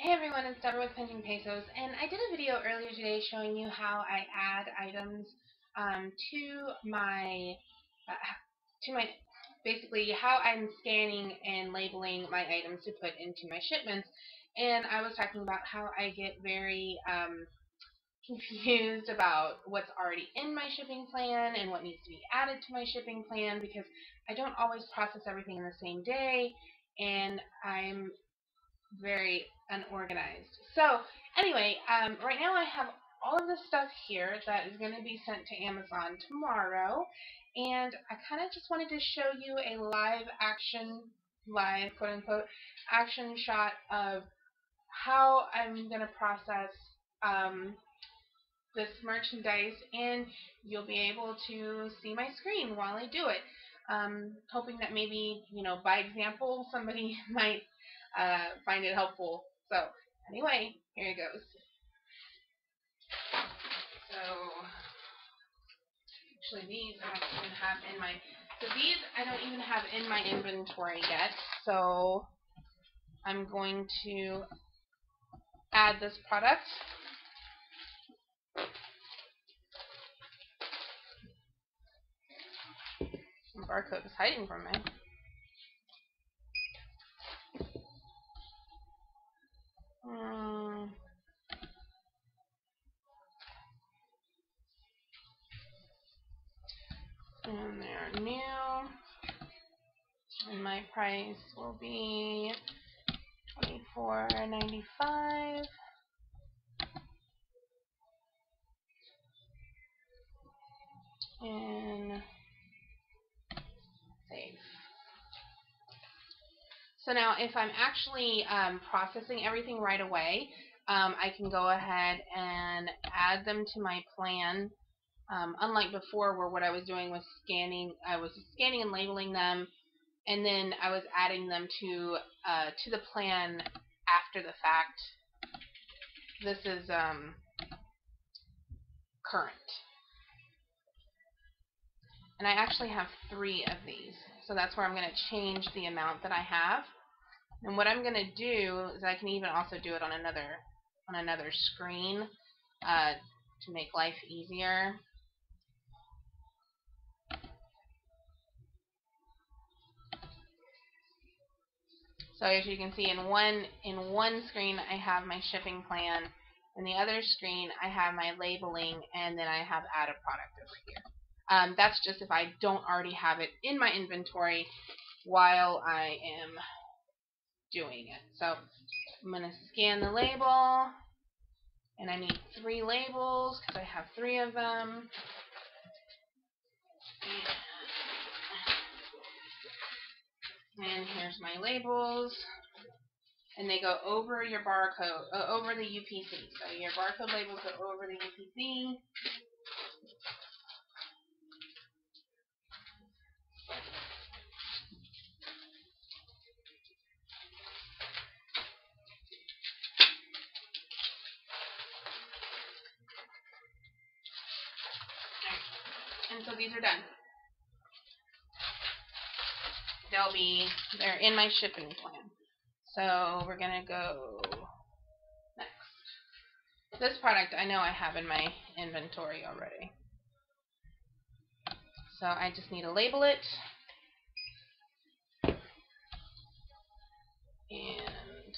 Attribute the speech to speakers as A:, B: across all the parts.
A: Hey everyone, it's Deborah with Pinching Pesos, and I did a video earlier today showing you how I add items to uh, my basically how I'm scanning and labeling my items to put into my shipments. And I was talking about how I get very confused about what's already in my shipping plan and what needs to be added to my shipping plan because I don't always process everything in the same day, and I'm very unorganized. So anyway, right now I have all of this stuff here that is going to be sent to Amazon tomorrow, and I kind of just wanted to show you a live quote unquote action shot of how I'm going to process this merchandise, and you'll be able to see my screen while I do it. Hoping that maybe, by example, somebody might find it helpful. So anyway, here it goes. So actually these I don't even have in my, I don't even have in my inventory yet. So I'm going to add this product. The barcode is hiding from me. And they're new. And my price will be $24.95. And save. So now if I'm actually processing everything right away, I can go ahead and add them to my plan. Unlike before, where what I was doing was I was scanning and labeling them, and then I was adding them to the plan after the fact. This is current. And I actually have 3 of these. So that's where I'm going to change the amount that I have. And what I'm going to do is I can even also do it on another screen to make life easier. So as you can see, in one screen I have my shipping plan, in the other screen I have my labeling, and then I have add a product over here. That's just if I don't already have it in my inventory while I am doing it. So I'm going to scan the label, and I need 3 labels because I have 3 of them. And here's my labels, and they go over your barcode, over the UPC. So your barcode labels go over the UPC. And so these are done. They're in my shipping plan. So we're gonna go next. This product I know I have in my inventory already. So I just need to label it. And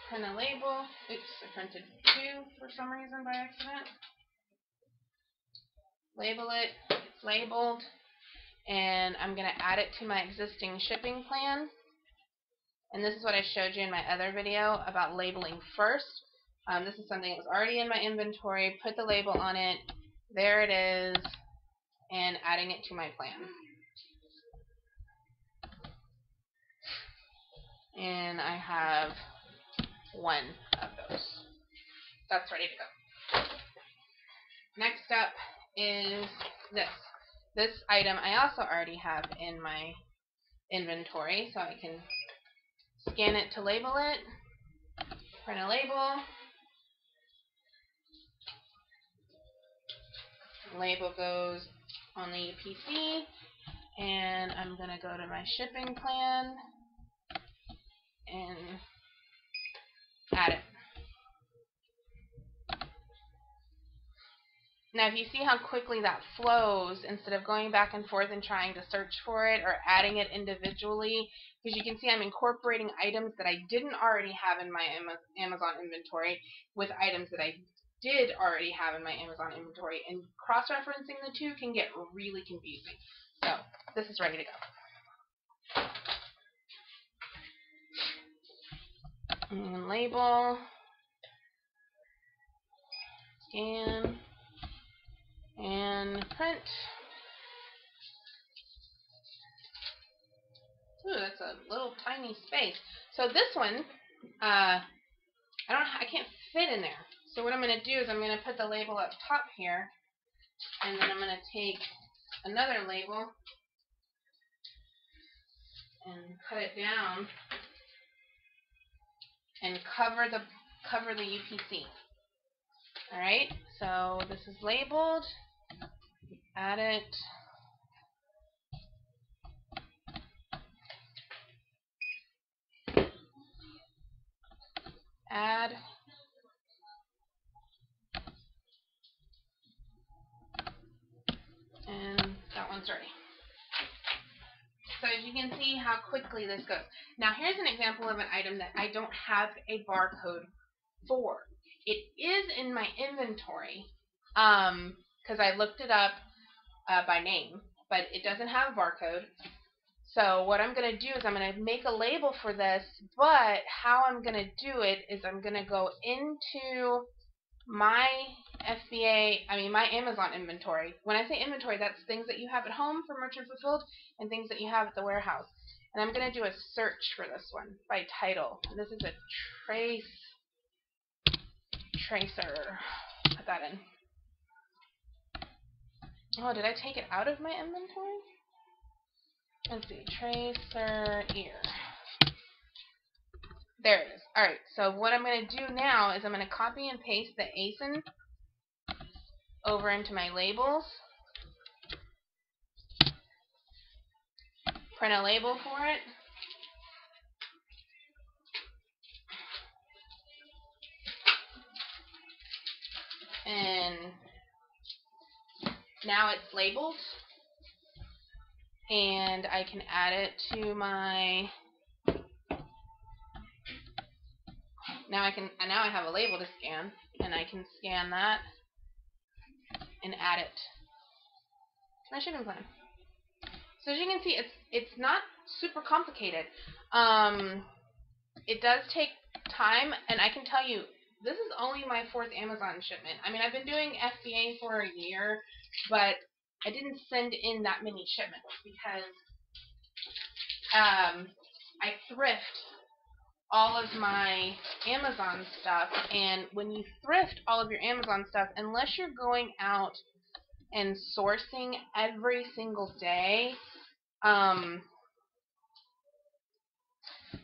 A: print a label. Oops, I printed 2 for some reason by accident. Label it. It's labeled. And I'm going to add it to my existing shipping plan. And this is what I showed you in my other video about labeling first. This is something that was already in my inventory. Put the label on it. There it is. And adding it to my plan. And I have 1 of those. That's ready to go. Next up is this. This item I also already have in my inventory, so I can scan it to label it, print a label. The label goes on the UPC, and I'm going to go to my shipping plan, Now, if you see how quickly that flows, instead of going back and forth and trying to search for it or adding it individually, because you can see I'm incorporating items that I didn't already have in my Amazon inventory with items that I did already have in my Amazon inventory, and cross-referencing the two can get really confusing. So, this is ready to go. And label, scan, and print. Ooh, that's a little tiny space. So this one, I can't fit in there. So what I'm going to do is I'm going to put the label up top here, and then I'm going to take another label and cut it down and cover the UPC. All right. So this is labeled. Add it. Add. And that one's ready. So as you can see how quickly this goes. Now here's an example of an item that I don't have a barcode for. It is in my inventory because I looked it up by name, but it doesn't have a barcode. So what I'm going to do is I'm going to make a label for this, but how I'm going to do it is I'm going to go into my my Amazon inventory. When I say inventory, that's things that you have at home for merchant fulfilled and things that you have at the warehouse. And I'm going to do a search for this one by title. And this is a tracer. Put that in. Oh, did I take it out of my inventory? Let's see, tracer ear. There it is. Alright, so what I'm going to do now is I'm going to copy and paste the ASIN over into my labels. Print a label for it. And now it's labeled. And I can add it to my... Now I have a label to scan, and I can scan that and add it to my shipping plan. So as you can see, it's not super complicated. It does take time, and I can tell you, this is only my 4th Amazon shipment. I mean, I've been doing FBA for a year, but I didn't send in that many shipments because I thrift all of my Amazon stuff, and when you thrift all of your Amazon stuff, unless you're going out and sourcing every single day,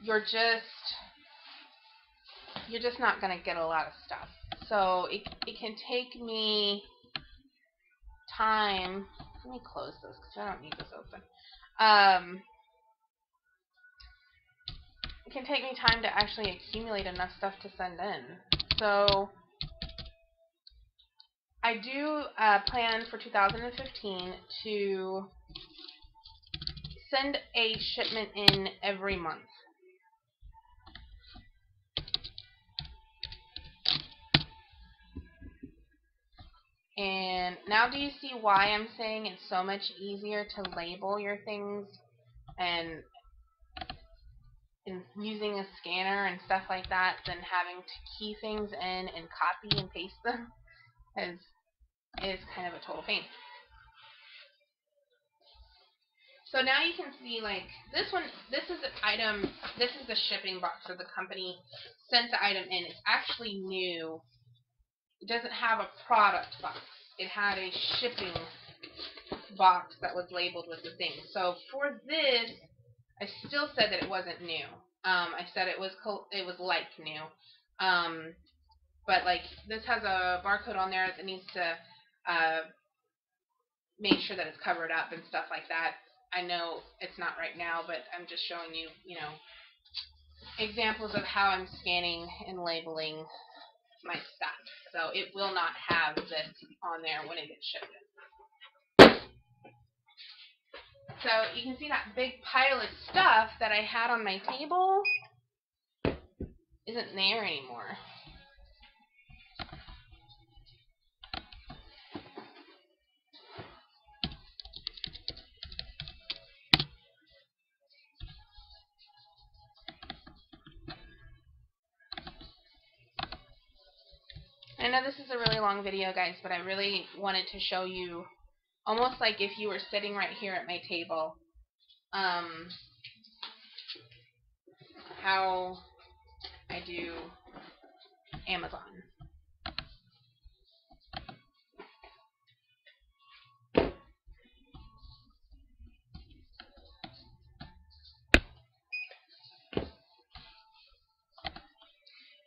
A: you're just not going to get a lot of stuff. So it can take me time. Let me close this because I don't need this open. It can take me time to actually accumulate enough stuff to send in. So I do plan for 2015 to send a shipment in every month. And now do you see why I'm saying it's so much easier to label your things and using a scanner and stuff like that than having to key things in and copy and paste them? Is kind of a total pain. So now you can see, like, this is an item, this is the shipping box that the company sent the item in. It's actually new. It doesn't have a product box. It had a shipping box that was labeled with the thing. So for this, I still said that it wasn't new. I said it was like new. But like this has a barcode on there that needs to make sure that it's covered up and stuff like that. I know it's not right now, but I'm just showing you, examples of how I'm scanning and labeling my stuff. So it will not have this on there when it gets shipped in. So you can see that big pile of stuff that I had on my table isn't there anymore. I know this is a really long video, guys, but I really wanted to show you almost like if you were sitting right here at my table, how I do Amazon.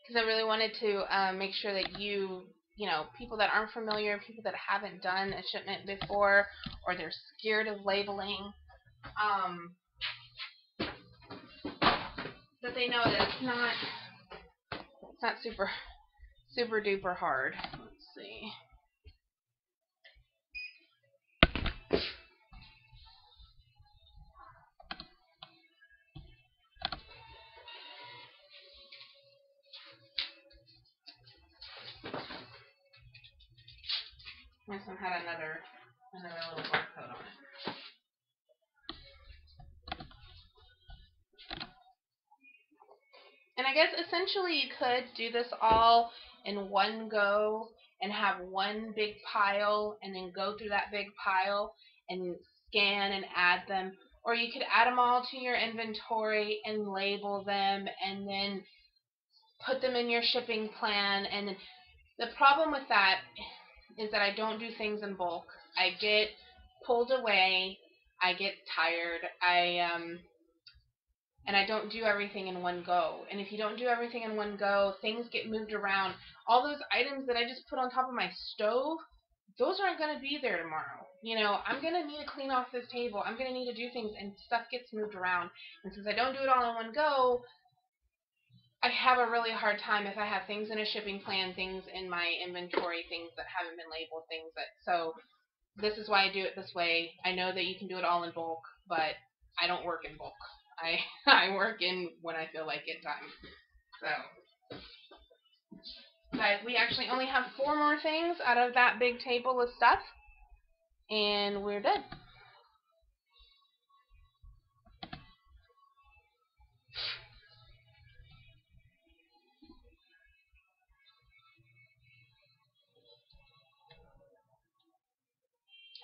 A: Because I really wanted to make sure that you know, people that aren't familiar, people that haven't done a shipment before, or they're scared of labeling, that they know that it's not super duper hard. Let's see. This one had another little barcode on it. And I guess essentially you could do this all in one go and have one big pile and then go through that big pile and scan and add them. Or you could add them all to your inventory and label them and then put them in your shipping plan. And the problem with that is that I don't do things in bulk. I get pulled away. I get tired. And I don't do everything in one go. And if you don't do everything in one go, things get moved around. All those items that I just put on top of my stove, those aren't going to be there tomorrow. You know, I'm going to need to clean off this table. I'm going to need to do things, and stuff gets moved around. And since I don't do it all in one go, I have a really hard time if I have things in a shipping plan, things in my inventory, things that haven't been labeled, things that... So this is why I do it this way. I know that you can do it all in bulk, but I don't work in bulk. I work in when I feel like it time. So, guys, we actually only have 4 more things out of that big table of stuff, and we're done.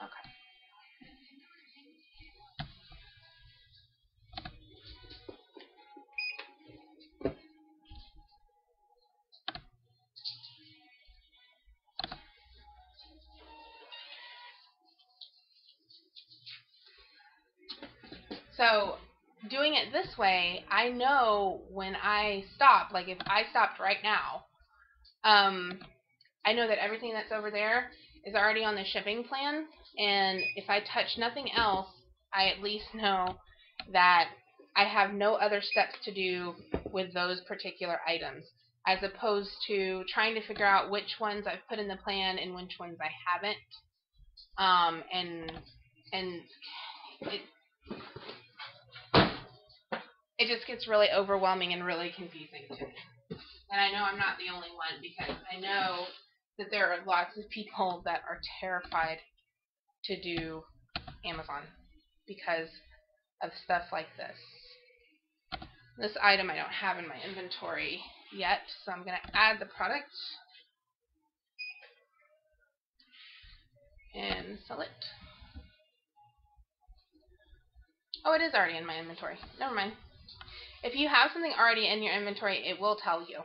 A: Okay. So, doing it this way, I know when I stop, like if I stopped right now, I know that everything that's over there is already on the shipping plan, and if I touch nothing else, I at least know that I have no other steps to do with those particular items, as opposed to trying to figure out which ones I've put in the plan and which ones I haven't. And it just gets really overwhelming and really confusing to me. And I know I'm not the only one, because I know that there are lots of people that are terrified to do Amazon because of stuff like this. This item I don't have in my inventory yet, so I'm going to add the product and sell it. Oh, it is already in my inventory. Never mind. If you have something already in your inventory, it will tell you.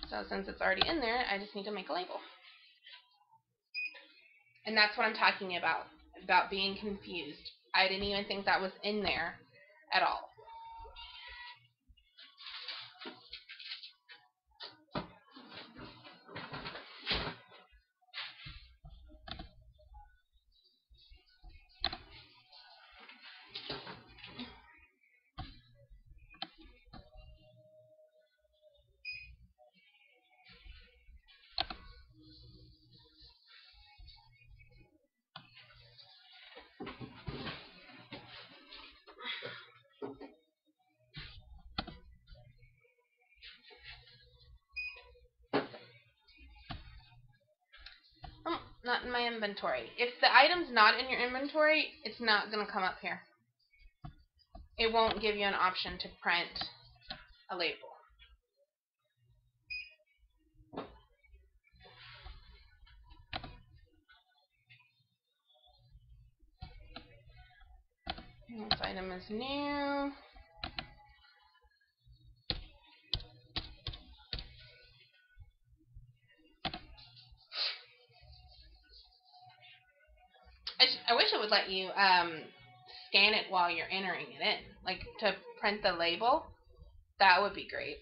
A: So since it's already in there, I just need to make a label. And that's what I'm talking about being confused. I didn't even think that was in there at all. not in my inventory. If the item's not in your inventory, it's not going to come up here. It won't give you an option to print a label. This item is new. I wish it would let you scan it while you're entering it in. Like to print the label, that would be great.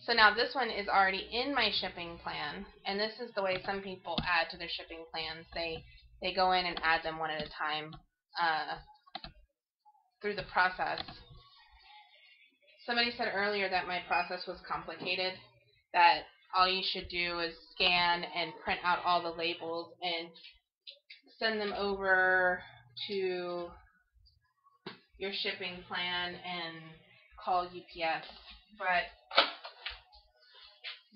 A: So now this one is already in my shipping plan, and this is the way some people add to their shipping plans. They go in and add them one at a time through the process. Somebody said earlier that my process was complicated, that all you should do is scan and print out all the labels and send them over to your shipping plan and call UPS. But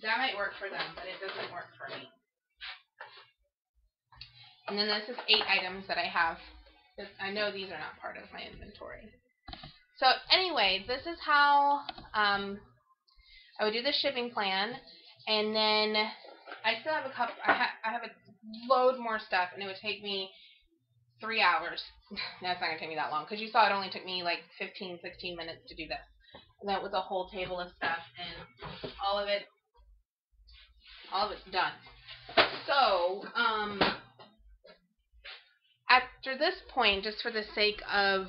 A: that might work for them, but it doesn't work for me. And then this is 8 items that I have. I know these are not part of my inventory. So anyway, this is how I would do the shipping plan. And then I still have a couple, I have a load more stuff, and it would take me 3 hours. That's not going to take me that long, because you saw it only took me like 15, 16 minutes to do this. And that was a whole table of stuff, and all of it's done. So, after this point, just for the sake of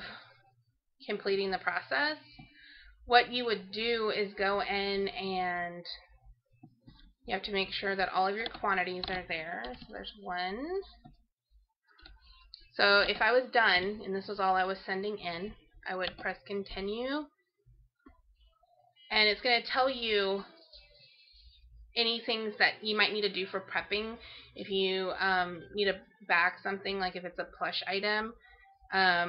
A: completing the process, what you would do is go in and you have to make sure that all of your quantities are there. So there's 1. So if I was done, and this was all I was sending in, I would press continue, and it's going to tell you any things that you might need to do for prepping. If you need to bag something, like if it's a plush item. I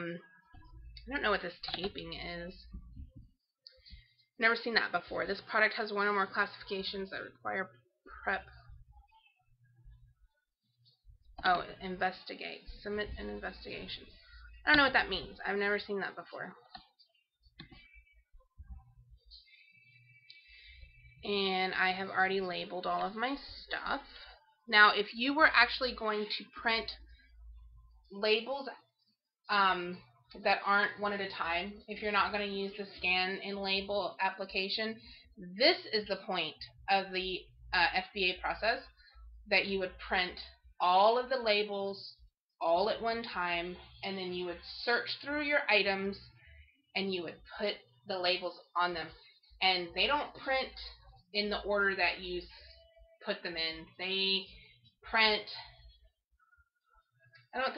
A: don't know what this taping is. Never seen that before. This product has 1 or more classifications that require prep. Oh, investigate. Submit an investigation. I don't know what that means. I've never seen that before. And I have already labeled all of my stuff. Now, if you were actually going to print labels that aren't one at a time, if you're not going to use the scan and label application, this is the point of the FBA process, that you would print all of the labels all at one time, and then you would search through your items and you would put the labels on them. And they don't print in the order that you put them in. They print, I don't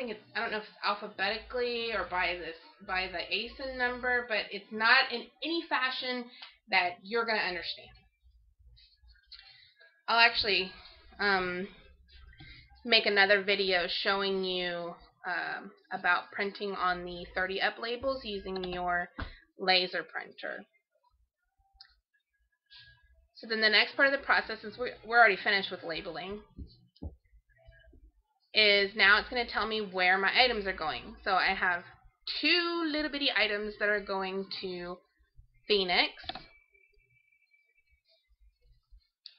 A: know if it's alphabetically or by the ASIN number, but it's not in any fashion that you're going to understand. I'll actually make another video showing you about printing on the 30 up labels using your laser printer. So then the next part of the process is we're already finished with labeling. Is now it's going to tell me where my items are going. So I have 2 little bitty items that are going to Phoenix.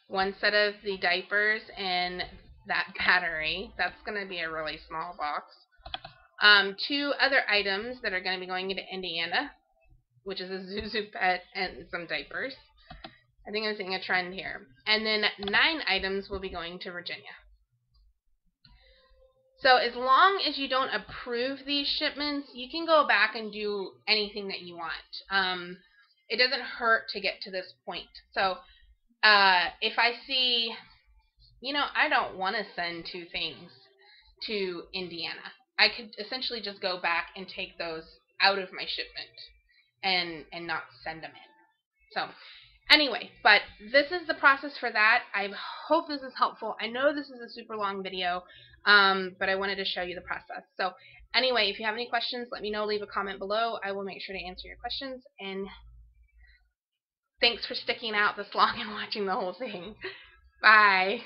A: 1 set of the diapers and that battery. That's going to be a really small box. 2 other items that are going to be going into Indiana, which is a Zuzu pet and some diapers. I think I'm seeing a trend here. And then 9 items will be going to Virginia. So as long as you don't approve these shipments, you can go back and do anything that you want. It doesn't hurt to get to this point. So if I see, I don't want to send 2 things to Indiana, I could essentially just go back and take those out of my shipment and not send them in. So anyway, but this is the process for that. I hope this is helpful. I know this is a super long video, but I wanted to show you the process. So anyway, if you have any questions, let me know. Leave a comment below. I will make sure to answer your questions. And Thanks for sticking out this long and watching the whole thing. Bye.